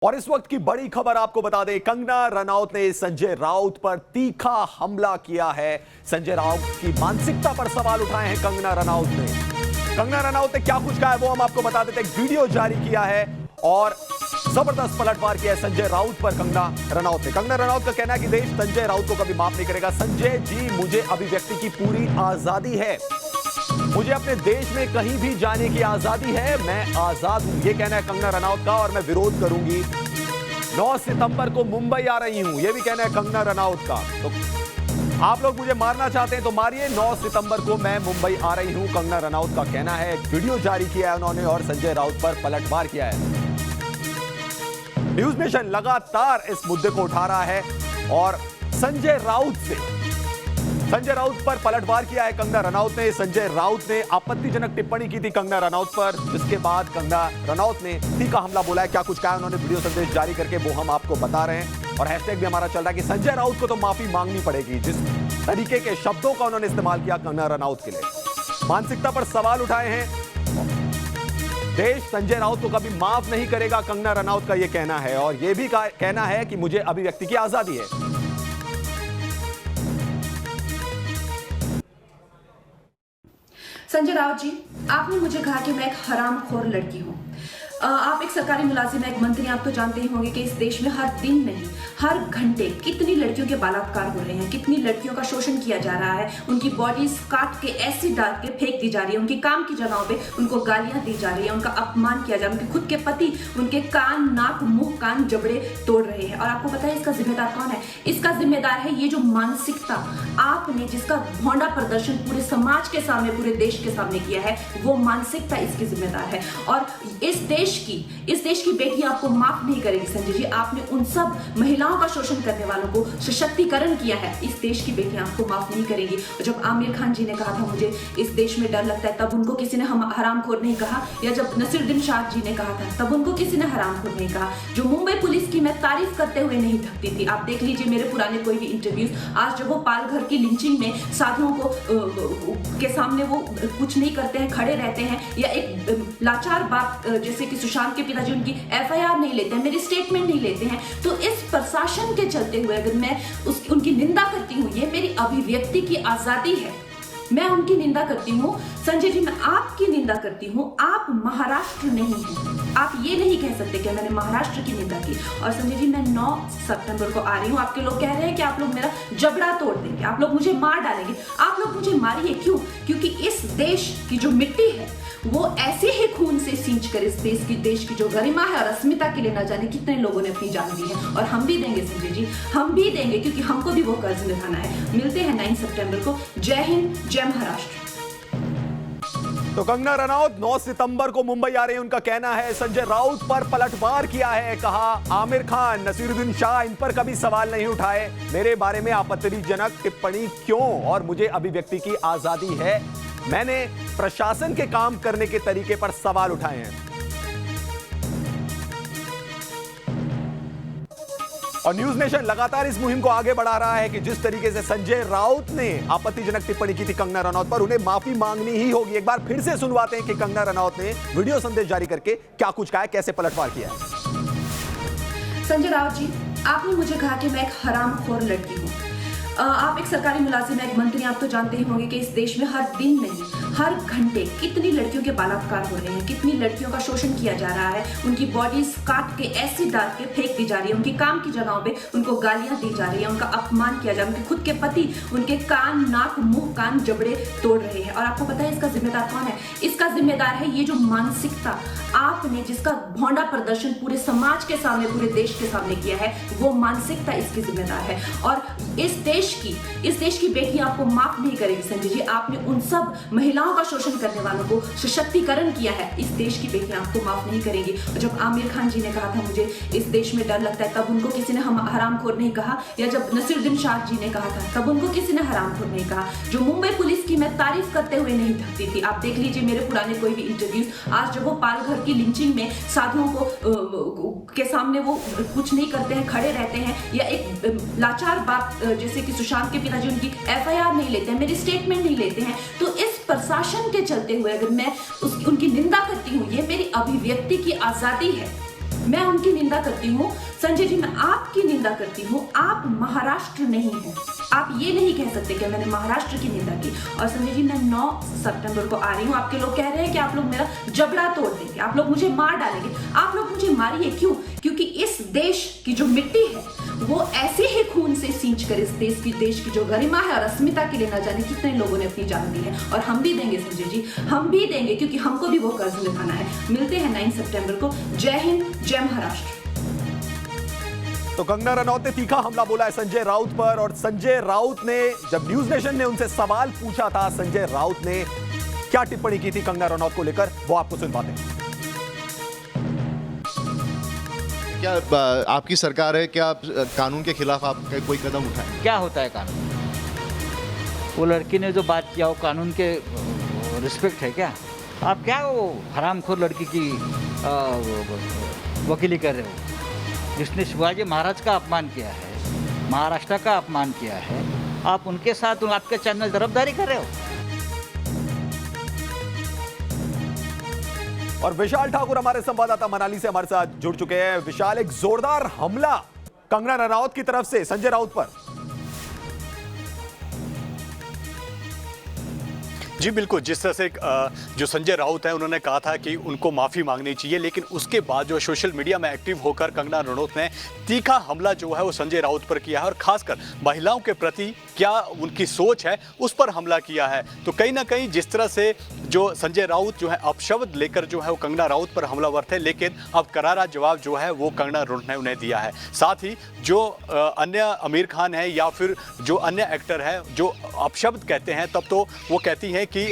और इस वक्त की बड़ी खबर आपको बता दें, कंगना रनौत ने संजय राउत पर तीखा हमला किया है। संजय राउत की मानसिकता पर सवाल उठाए हैं कंगना रनौत ने। कंगना रनौत ने क्या कुछ कहा है वो हम आपको बता देते हैं। वीडियो जारी किया है और जबरदस्त पलटवार किया है संजय राउत पर कंगना रनौत ने। कंगना रनौत का कहना है कि देश संजय राउत को कभी माफ नहीं करेगा। संजय जी, मुझे अभिव्यक्ति की पूरी आजादी है, मुझे अपने देश में कहीं भी जाने की आजादी है, मैं आजाद हूं, ये कहना है कंगना रनौत का। और मैं विरोध करूंगी, 9 सितंबर को मुंबई आ रही हूं, ये भी कहना है कंगना रनौत का। तो आप लोग मुझे मारना चाहते हैं तो मारिए, 9 सितंबर को मैं मुंबई आ रही हूं, कंगना रनौत का कहना है। एक वीडियो जारी किया है उन्होंने और संजय राउत पर पलटवार किया है। न्यूज नेशन लगातार इस मुद्दे को उठा रहा है और संजय राउत पर पलटवार किया है कंगना रनौत ने। संजय राउत ने आपत्तिजनक टिप्पणी की थी कंगना रनौत पर, जिसके बाद कंगना रनौत ने तीखा हमला बोला है। क्या कुछ कहा उन्होंने वीडियो संदेश जारी करके, वो हम आपको बता रहे हैं। और हैशटैग भी हमारा चल रहा है कि संजय राउत को तो माफी मांगनी पड़ेगी। जिस तरीके के शब्दों का उन्होंने इस्तेमाल किया कंगना रनौत के लिए, मानसिकता पर सवाल उठाए हैं। देश संजय राउत को कभी माफ नहीं करेगा, कंगना रनौत का यह कहना है। और यह भी कहना है कि मुझे अभिव्यक्ति की आजादी है। संजय राउत जी, आपने मुझे कहा कि मैं एक हरामखोर लड़की हूँ। आप एक सरकारी मुलाजिम हैं, एक मंत्री, आप तो जानते ही होंगे कि इस देश में हर दिन नहीं, हर घंटे कितनी लड़कियों के बलात्कार हो रहे हैं, कितनी लड़कियों का शोषण किया जा रहा है, उनकी बॉडीज काट के एसिड डाल के फेंक दी जा रही है, उनकी काम की जगहों पे उनको गालियां दी जा रही है, उनका अपमान किया जा रहा है, उनके खुद के पति उनके कान, नाक, मुंह, कान, जबड़े तोड़ रहे हैं। और आपको पता है इसका जिम्मेदार कौन है? इसका जिम्मेदार है ये जो मानसिकता आपने, जिसका भौंडा प्रदर्शन पूरे समाज के सामने, पूरे देश के सामने किया है, वो मानसिकता इसकी जिम्मेदार है। और इस देश की बेटी आपको माफ नहीं करेगी संजय जी। आपने उन सब महिलाओं का शोषण करने वालों को सशक्तिकरण किया है, इस देश की बेटियां आपको माफ नहीं करेंगी। जब आमिर खान जी ने कहा था मुझे इस देश में डर लगता है, तब उनको किसी ने हरामखोर नहीं कहा। या जब नसीरुद्दीन शाह जी ने कहा था, तब उनको किसी ने हरामखोर नहीं कहा। जो मुंबई पुलिस की मैं तारीफ करते हुए नहीं थकती थी, आप देख लीजिए मेरे पुराने कोई भी इंटरव्यूज। आज जब वो पालघर की लिंचिंग में साधुओं को के सामने वो कुछ नहीं करते हैं, खड़े रहते हैं, या एक लाचार बात जैसे कि सुशांत के पिताजी उनकी एफआईआर नहीं लेते हैं, मेरी स्टेटमेंट नहीं लेते हैं, तो इस प्रशासन के चलते हुए अगर मैं उनकी निंदा करती हूँ, ये मेरी अभिव्यक्ति की आजादी है, मैं उनकी निंदा करती हूँ। संजय जी, मैं आपकी निंदा करती हूँ, आप महाराष्ट्र नहीं हैं, आप ये नहीं कह सकते कि मैंने महाराष्ट्र की निंदा की। और संजय जी, मैं 9 सितंबर को आ रही हूँ, आपके लोग कह रहे हैं कि आप लोग मेरा जबड़ा तोड़ देंगे, आप लोग मुझे मार डालेंगे। आप लोग मुझे मारिए, क्यों? क्योंकि इस देश की जो मिट्टी है वो ऐसे ही खून से सींच कर इस देश की जो गरिमा है और अस्मिता के लिए न जाने कितने लोगों ने अपनी जान दी है। और हम भी देंगे संजय जी, हम भी देंगे, क्योंकि हमको भी वो कर्ज निभाना है। मिलते हैं 9 सितंबर को। जय हिंद, जय महाराष्ट्र। तो कंगना रनौत 9 सितंबर को मुंबई आ रहे हैं, उनका कहना है। संजय राउत पर पलटवार किया है, कहा आमिर खान, नसीरुद्दीन शाह, इन पर कभी सवाल नहीं उठाए, मेरे बारे में आपत्तिजनक टिप्पणी क्यों? और मुझे अभिव्यक्ति की आजादी है, मैंने प्रशासन के काम करने के तरीके पर सवाल उठाए हैं। और न्यूज नेशन लगातार इस मुहिम को आगे बढ़ा रहा है कि जिस तरीके से संजय राउत ने आपत्तिजनक टिप्पणी की थी कंगना रनौत पर, उन्हें माफी मांगनी ही होगी। एक बार फिर से सुनवाते हैं कि कंगना रनौत ने वीडियो संदेश जारी करके क्या कुछ कहा है, कैसे पलटवार किया है। संजय राउत जी, आपने मुझे कहा कि मैं एक हरामखोर लड़की हूँ। आप एक सरकारी मुलाजिम हैं, एक मंत्री, आप तो जानते ही होंगे कि इस देश में हर दिन नहीं, हर घंटे कितनी लड़कियों के बलात्कार हो रहे हैं, कितनी लड़कियों का शोषण किया जा रहा है, उनकी बॉडीज काट के एसिड डाल के फेंक दी जा रही है, उनकी काम की जगहों पे उनको गालियां दी जा रही है, उनका अपमान किया जा रहा है, उनके खुद के पति उनके कान, नाक, मुंह, कान, जबड़े तोड़ रहे हैं। और आपको पता है इसका जिम्मेदार कौन है? इसका जिम्मेदार है ये जो मानसिकता आपने, जिसका भौंडा प्रदर्शन पूरे समाज के सामने, पूरे देश के सामने किया है, वो मानसिकता इसकी जिम्मेदार है। और इस देश की बेटियां आपको माफ नहीं करेगी संजय जी। आपने उन सब महिलाओं का शोषण करने वालों को सशक्तिकरण किया है, इस देश की बेटियां आपको माफ नहीं करेंगी। और जब आमिर खान जी ने कहा था मुझे इस देश में डर लगता है, तब उनको किसी ने हरामखोर नहीं कहा। या जब नसीरुद्दीन शाह जी ने कहा था, तब उनको किसी ने हरामखोर नहीं कहा। जो मुंबई पुलिस की मैं तारीफ करते हुए नहीं थकती थी, आप देख लीजिए मेरे पुराने कोई भी इंटरव्यूज। आज जब वो पालघर की लिंचिंग में साधुओं को के सामने वो कुछ नहीं करते हैं, खड़े रहते हैं, या एक लाचार बात जैसे कि सुशांत के पिताजी उनकी एफआईआर नहीं लेते हैं, मेरी स्टेटमेंट नहीं लेते हैं, तो इस प्रशासन के चलते हुए अगर मैं उनकी निंदा करती हूँ, ये मेरी अभिव्यक्ति की आजादी है, मैं उनकी निंदा करती हूँ। संजय जी, मैं आपकी निंदा करती हूँ। आप महाराष्ट्र नहीं हो। आप ये नहीं कह सकते कि मैंने महाराष्ट्र की निंदा की। और संजय जी, मैं 9 सितंबर को आ रही हूँ। आपके लोग कह रहे हैं कि आप लोग मेरा जबड़ा तोड़ देंगे, आप लोग मुझे मार डालेंगे। आप लोग मुझे मारिए, क्यों? क्योंकि इस देश की जो मिट्टी है वो ऐसे ही खून से सींच कर इस देश की जो गरिमा है और अस्मिता के लिए न जाने कितने लोगों ने अपनी जान दी है। और हम भी देंगे संजय जी, हम भी देंगे, क्योंकि हमको भी वो कर्ज निभाना है। मिलते हैं 9 सितंबर को। जय हिंद, जय महाराष्ट्र। तो कंगना रनौत ने तीखा हमला बोला है संजय राउत पर, और संजय राउत ने जब न्यूज नेशन ने उनसे सवाल पूछा था, संजय राउत ने क्या टिप्पणी की थी कंगना रनौत को लेकर, वो आपको सुन पाते हैं। क्या आपकी सरकार है, क्या आप कानून के खिलाफ आप कोई कदम उठाएं? क्या होता है कानून? वो लड़की ने जो बात किया वो कानून के रिस्पेक्ट है क्या? आप क्या वो हरामखोर लड़की की वकीली कर रहे हो, जिसने शिवाजी महाराज का अपमान किया है, महाराष्ट्र का अपमान किया है? आप उनके साथ आपके चैनल तरफदारी कर रहे हो। और विशाल ठाकुर हमारे संवाददाता मनाली से हमारे साथ जुड़ चुके हैं। विशाल, एक जोरदार हमला कंगना रनौत की तरफ से संजय राउत पर। जी बिल्कुल, जिस तरह से जो संजय राउत हैं उन्होंने कहा था कि उनको माफ़ी मांगनी चाहिए, लेकिन उसके बाद जो सोशल मीडिया में एक्टिव होकर कंगना रनौत ने तीखा हमला जो है वो संजय राउत पर किया है, और खासकर महिलाओं के प्रति क्या उनकी सोच है उस पर हमला किया है। तो कहीं ना कहीं जिस तरह से जो संजय राउत जो है अपशब्द लेकर जो है वो कंगना राउत पर हमलावर थे, लेकिन अब करारा जवाब जो है वो कंगना रनौत ने उन्हें दिया है। साथ ही जो अन्य आमिर खान है या फिर जो अन्य एक्टर है जो अपशब्द कहते हैं, तब तो वो कहती हैं कि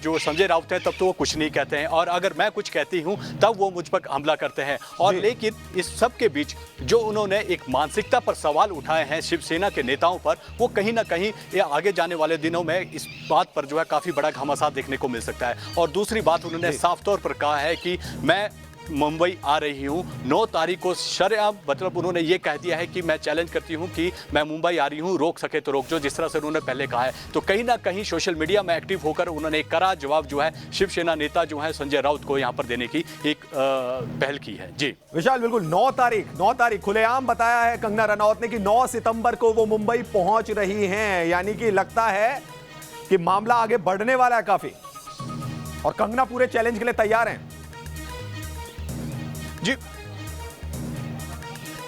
जो संजय राउत है तब तो वो कुछ नहीं कहते हैं, और अगर मैं कुछ कहती हूं तब वो मुझ पर हमला करते हैं। और लेकिन इस सब के बीच जो उन्होंने एक मानसिकता पर सवाल उठाए हैं शिवसेना के नेताओं पर, वो कहीं ना कहीं ये आगे जाने वाले दिनों में इस बात पर जो है काफ़ी बड़ा घमासान देखने को मिल सकता है। और दूसरी बात उन्होंने साफ तौर पर कहा है कि मैं मुंबई आ रही हूं 9 तारीख को, शरेआम मतलब उन्होंने ये कह दिया है कि मैं चैलेंज करती हूं कि मैं मुंबई आ रही हूं, रोक सके तो रोक, जो जिस तरह से उन्होंने पहले कहा है। तो कहीं ना कहीं सोशल मीडिया में एक्टिव होकर उन्होंने एक कड़ा जवाब जो है शिवसेना नेता जो है संजय राउत को यहां पर देने की एक पहल की है। जी विशाल, बिल्कुल 9 तारीख खुलेआम बताया है कंगना रनौत ने कि 9 सितंबर को वो मुंबई पहुंच रही हैं, यानी कि लगता है कि मामला आगे बढ़ने वाला है काफी, और कंगना पूरे चैलेंज के लिए तैयार हैं।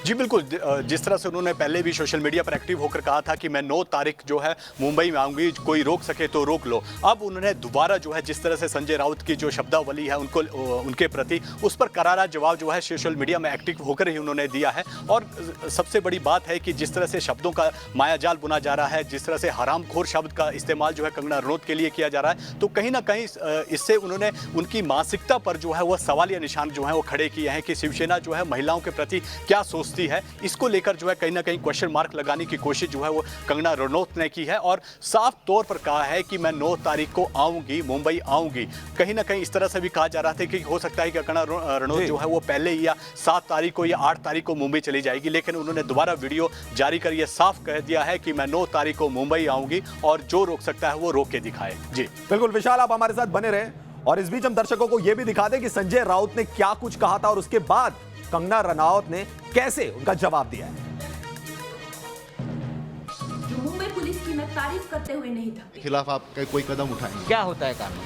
जी बिल्कुल, जिस तरह से उन्होंने पहले भी सोशल मीडिया पर एक्टिव होकर कहा था कि मैं 9 तारीख जो है मुंबई में आऊंगी, कोई रोक सके तो रोक लो। अब उन्होंने दोबारा जो है जिस तरह से संजय राउत की जो शब्दावली है उनको उनके प्रति उस पर करारा जवाब जो है सोशल मीडिया में एक्टिव होकर ही उन्होंने दिया है। और सबसे बड़ी बात है कि जिस तरह से शब्दों का मायाजाल बुना जा रहा है, जिस तरह से हरामखोर शब्द का इस्तेमाल जो है कंगना रनौत के लिए किया जा रहा है, तो कहीं ना कहीं इससे उन्होंने उनकी मानसिकता पर जो है वह सवालिया निशान जो है वो खड़े किए हैं कि शिवसेना जो है महिलाओं के प्रति क्या सोचती है। इसको लेकर जो है कहीं ना कहीं क्वेश्चन मार्क लगाने की कोशिश जो है वो कंगना रनौत ने की है, और साफ तौर पर कहा है कि मैं 9 तारीख को आऊंगी, मुंबई आऊंगी। कहीं ना कहीं इस तरह से भी कहा जा रहा था कि हो सकता है कि कंगना रनौत जो है वो पहले ही या 7 तारीख को या 8 तारीख को मुंबई चली जाएगी, लेकिन उन्होंने दोबारा वीडियो जारी कर यह साफ कह दिया है कि मैं 9 तारीख को मुंबई आऊंगी, और जो रोक सकता है वो रोक के दिखाए। जी बिल्कुल विशाल, आप हमारे साथ बने रहे, और इस बीच हम दर्शकों को यह भी दिखा दें कि संजय राउत ने क्या कुछ कहा था और उसके बाद कंगना रनौत ने कैसे उनका जवाब दिया है। जो मुंबई पुलिस की मैं तारीफ करते हुए नहीं था, खिलाफ आप कोई कदम उठाएंगे? क्या होता है कानून?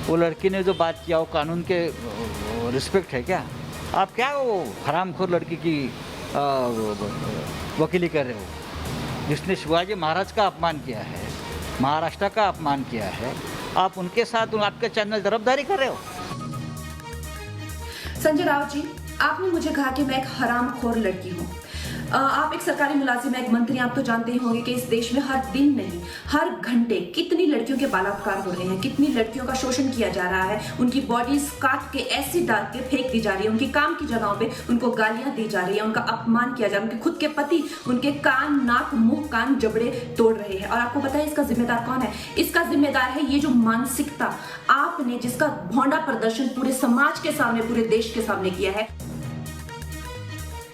वो लड़की ने जो बात किया वो कानून के रिस्पेक्ट है क्या? आप क्या वो हरामखोर लड़की की वकीली कर रहे हो, जिसने शिवाजी महाराज का अपमान किया है, महाराष्ट्र का अपमान किया है? आप उनके साथ आपके चैनल तरफदारी कर रहे हो। संजय राउत जी, आपने मुझे कहा कि मैं एक हरामखोर लड़की हूँ। आप एक सरकारी मुलाजिम, एक मंत्री, आप तो जानते ही होंगे कि इस देश में हर दिन नहीं हर घंटे कितनी लड़कियों के बलात्कार हो रहे हैं, कितनी लड़कियों का शोषण किया जा रहा है, उनकी बॉडीज काट के एसिड डाल के फेंक दी जा रही है, उनकी काम की जगहों पे उनको गालियां दी जा रही है, उनका अपमान किया जा रहा है, उनके खुद के पति उनके कान, नाक, मुंह, कान, जबड़े तोड़ रहे हैं। और आपको पता है इसका जिम्मेदार कौन है? इसका जिम्मेदार है ये जो मानसिकता आपने, जिसका भौंडा प्रदर्शन पूरे समाज के सामने, पूरे देश के सामने किया है।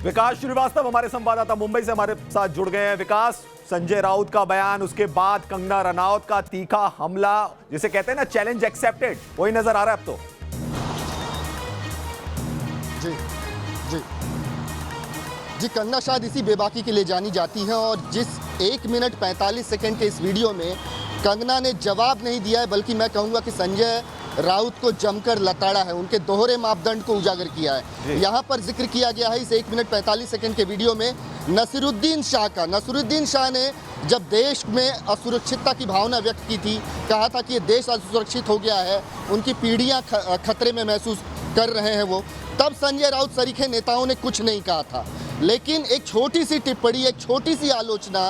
विकास श्रीवास्तव हमारे संवाददाता मुंबई से हमारे साथ जुड़ गए हैं। विकास, संजय राउत का बयान, उसके बाद कंगना रनौत का तीखा हमला, जिसे कहते हैं ना चैलेंज एक्सेप्टेड, वही नजर आ रहा है अब तो। जी जी जी, कंगना शायद इसी बेबाकी के लिए जानी जाती हैं, और जिस 1 मिनट 45 सेकंड के इस वीडियो में कंगना ने जवाब नहीं दिया है, बल्कि मैं कहूँगा कि संजय राउत को जमकर लताड़ा है, उनके दोहरे मापदंड को उजागर किया है। यहाँ पर जिक्र किया गया है इस 1 मिनट 45 सेकंड के वीडियो में नसीरुद्दीन शाह का। नसीरुद्दीन शाह ने जब देश में असुरक्षितता की भावना व्यक्त की थी, कहा था कि ये देश असुरक्षित हो गया है, उनकी पीढ़ियाँ खतरे में महसूस कर रहे हैं वो, तब संजय राउत सरीखे नेताओं ने कुछ नहीं कहा था। लेकिन एक छोटी सी टिप्पणी, एक छोटी सी आलोचना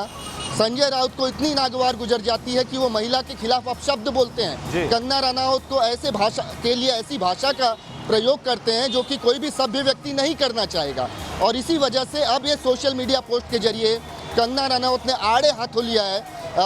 संजय राउत को इतनी नागवार गुजर जाती है कि वो महिला के खिलाफ अपशब्द बोलते हैं। कंगना रनौत को ऐसे भाषा के लिए ऐसी भाषा का प्रयोग करते हैं जो कि कोई भी सभ्य व्यक्ति नहीं करना चाहेगा, और इसी वजह से अब ये सोशल मीडिया पोस्ट के जरिए कंगना रनौत ने आड़े हाथों लिया है,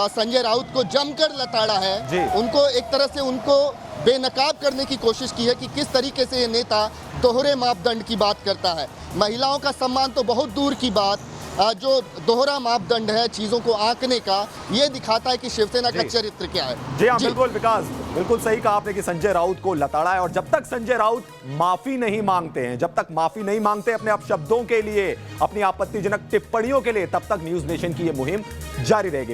संजय राउत को जमकर लताड़ा है, उनको एक तरह से उनको बेनकाब करने की कोशिश की है कि किस तरीके से ये नेता दोहरे मापदंड की बात करता है। महिलाओं का सम्मान तो बहुत दूर की बात, जो दोहरा मापदंड है चीज़ों को आंकने का, ये दिखाता है कि शिवसेना का चरित्र क्या है। जी हाँ, बिल्कुल विकास, बिल्कुल सही कहा आपने कि संजय राउत को लताड़ा है, और जब तक संजय राउत माफी नहीं मांगते हैं, जब तक माफी नहीं मांगते अपने अपशब्दों के लिए, अपनी आपत्तिजनक टिप्पणियों के लिए, तब तक न्यूज नेशन की ये मुहिम जारी रहेगी।